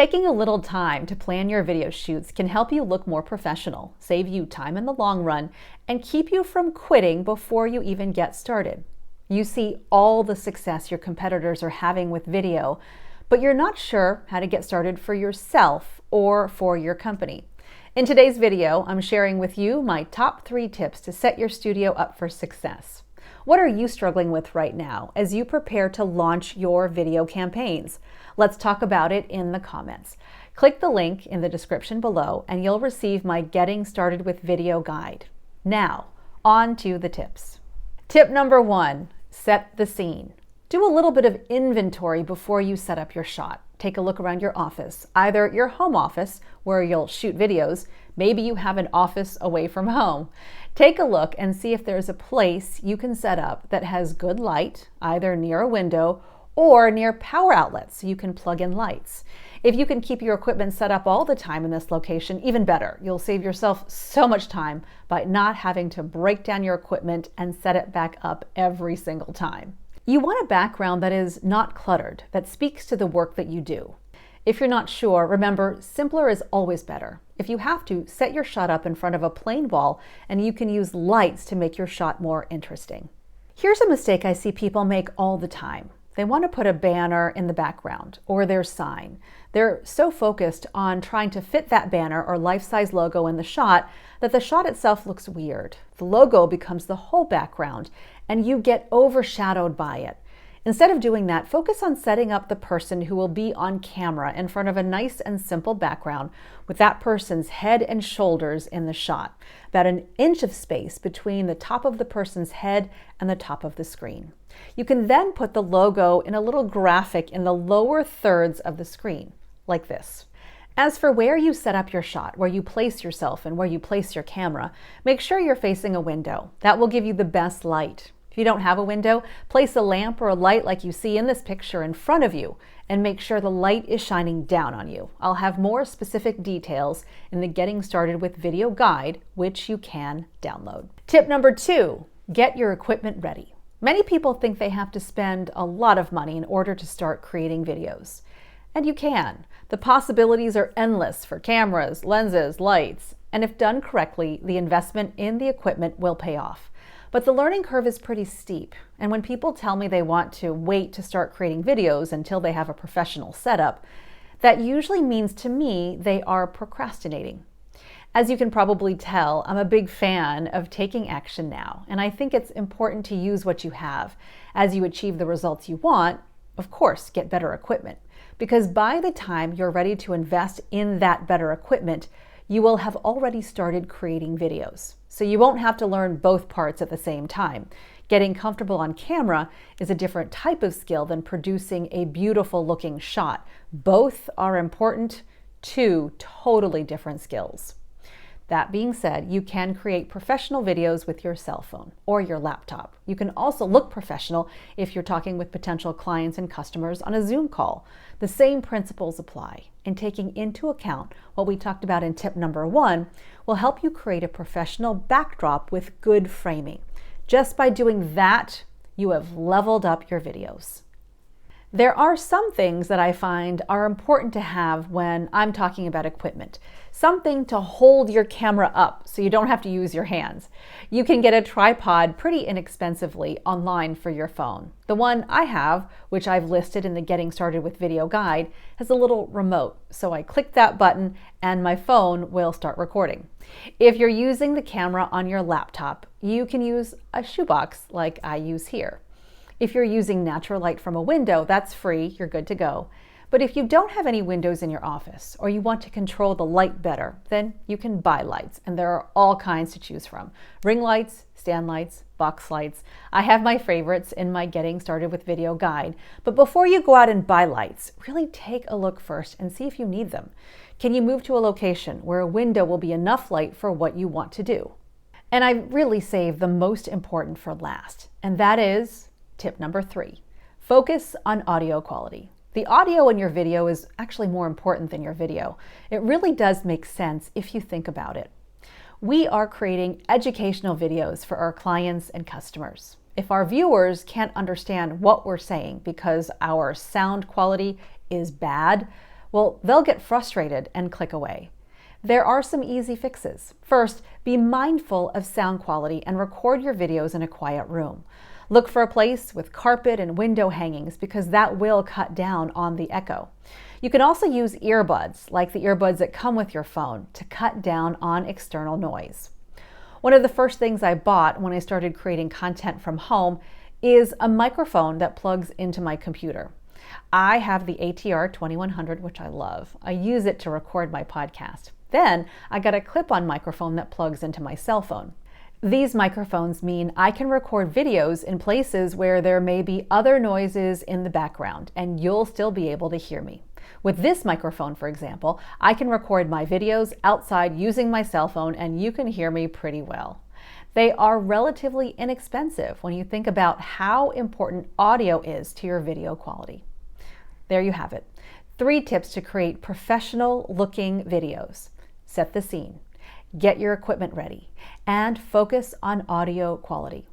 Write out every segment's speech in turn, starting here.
Taking a little time to plan your video shoots can help you look more professional, save you time in the long run, and keep you from quitting before you even get started. You see all the success your competitors are having with video, but you're not sure how to get started for yourself or for your company. In today's video, I'm sharing with you my top 3 tips to set your studio up for success. What are you struggling with right now as you prepare to launch your video campaigns? Let's talk about it in the comments. Click the link in the description below and you'll receive my Getting Started with Video guide. Now, on to the tips. Tip number 1, set the scene. Do a little bit of inventory before you set up your shot. Take a look around your office, either your home office where you'll shoot videos, maybe you have an office away from home. Take a look and see if there's a place you can set up that has good light, either near a window or near power outlets so you can plug in lights. If you can keep your equipment set up all the time in this location, even better. You'll save yourself so much time by not having to break down your equipment and set it back up every single time. You want a background that is not cluttered, that speaks to the work that you do. If you're not sure, remember, simpler is always better. If you have to, set your shot up in front of a plain wall and you can use lights to make your shot more interesting. Here's a mistake I see people make all the time. They want to put a banner in the background or their sign. They're so focused on trying to fit that banner or life-size logo in the shot that the shot itself looks weird. The logo becomes the whole background and you get overshadowed by it. Instead of doing that, focus on setting up the person who will be on camera in front of a nice and simple background with that person's head and shoulders in the shot, about an inch of space between the top of the person's head and the top of the screen. You can then put the logo in a little graphic in the lower thirds of the screen, like this. As for where you set up your shot, where you place yourself and where you place your camera, make sure you're facing a window. That will give you the best light. If you don't have a window, place a lamp or a light like you see in this picture in front of you and make sure the light is shining down on you. I'll have more specific details in the Getting Started with Video guide, which you can download. Tip number 2, get your equipment ready. Many people think they have to spend a lot of money in order to start creating videos. And you can. The possibilities are endless for cameras, lenses, lights, and if done correctly, the investment in the equipment will pay off. But the learning curve is pretty steep, and when people tell me they want to wait to start creating videos until they have a professional setup, that usually means to me they are procrastinating. As you can probably tell, I'm a big fan of taking action now, and I think it's important to use what you have. As you achieve the results you want, of course, get better equipment, because by the time you're ready to invest in that better equipment, you will have already started creating videos. So you won't have to learn both parts at the same time. Getting comfortable on camera is a different type of skill than producing a beautiful looking shot. Both are important, 2 totally different skills. That being said, you can create professional videos with your cell phone or your laptop. You can also look professional if you're talking with potential clients and customers on a Zoom call. The same principles apply, and taking into account what we talked about in tip number 1 will help you create a professional backdrop with good framing. Just by doing that, you have leveled up your videos. There are some things that I find are important to have when I'm talking about equipment. Something to hold your camera up so you don't have to use your hands. You can get a tripod pretty inexpensively online for your phone. The one I have, which I've listed in the Getting Started with Video guide, has a little remote. So I click that button and my phone will start recording. If you're using the camera on your laptop, you can use a shoebox like I use here. If you're using natural light from a window, that's free, you're good to go. But if you don't have any windows in your office or you want to control the light better, then you can buy lights, and there are all kinds to choose from. Ring lights, stand lights, box lights. I have my favorites in my Getting Started with Video guide. But before you go out and buy lights, really take a look first and see if you need them. Can you move to a location where a window will be enough light for what you want to do? And I really save the most important for last, and that is tip number 3, focus on audio quality. The audio in your video is actually more important than your video. It really does make sense if you think about it. We are creating educational videos for our clients and customers. If our viewers can't understand what we're saying because our sound quality is bad, Well, they'll get frustrated and click away. There are some easy fixes. First, be mindful of sound quality and record your videos in a quiet room. Look for a place with carpet and window hangings because that will cut down on the echo. You can also use earbuds, like the earbuds that come with your phone, to cut down on external noise. One of the first things I bought when I started creating content from home is a microphone that plugs into my computer. I have the ATR 2100, which I love. I use it to record my podcast. Then I got a clip-on microphone that plugs into my cell phone. These microphones mean I can record videos in places where there may be other noises in the background, and you'll still be able to hear me. With this microphone, for example, I can record my videos outside using my cell phone, and you can hear me pretty well. They are relatively inexpensive when you think about how important audio is to your video quality. There you have it. 3 tips to create professional-looking videos. Set the scene. Get your equipment ready, and focus on audio quality.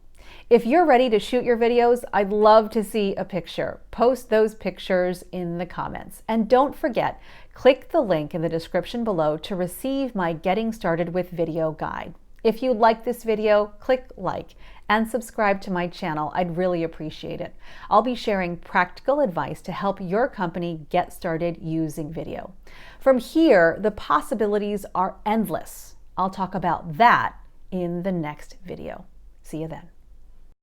If you're ready to shoot your videos, I'd love to see a picture. Post those pictures in the comments. And don't forget, click the link in the description below to receive my Getting Started with Video guide. If you like this video, click like and subscribe to my channel. I'd really appreciate it. I'll be sharing practical advice to help your company get started using video. From here, the possibilities are endless. I'll talk about that in the next video. See you then.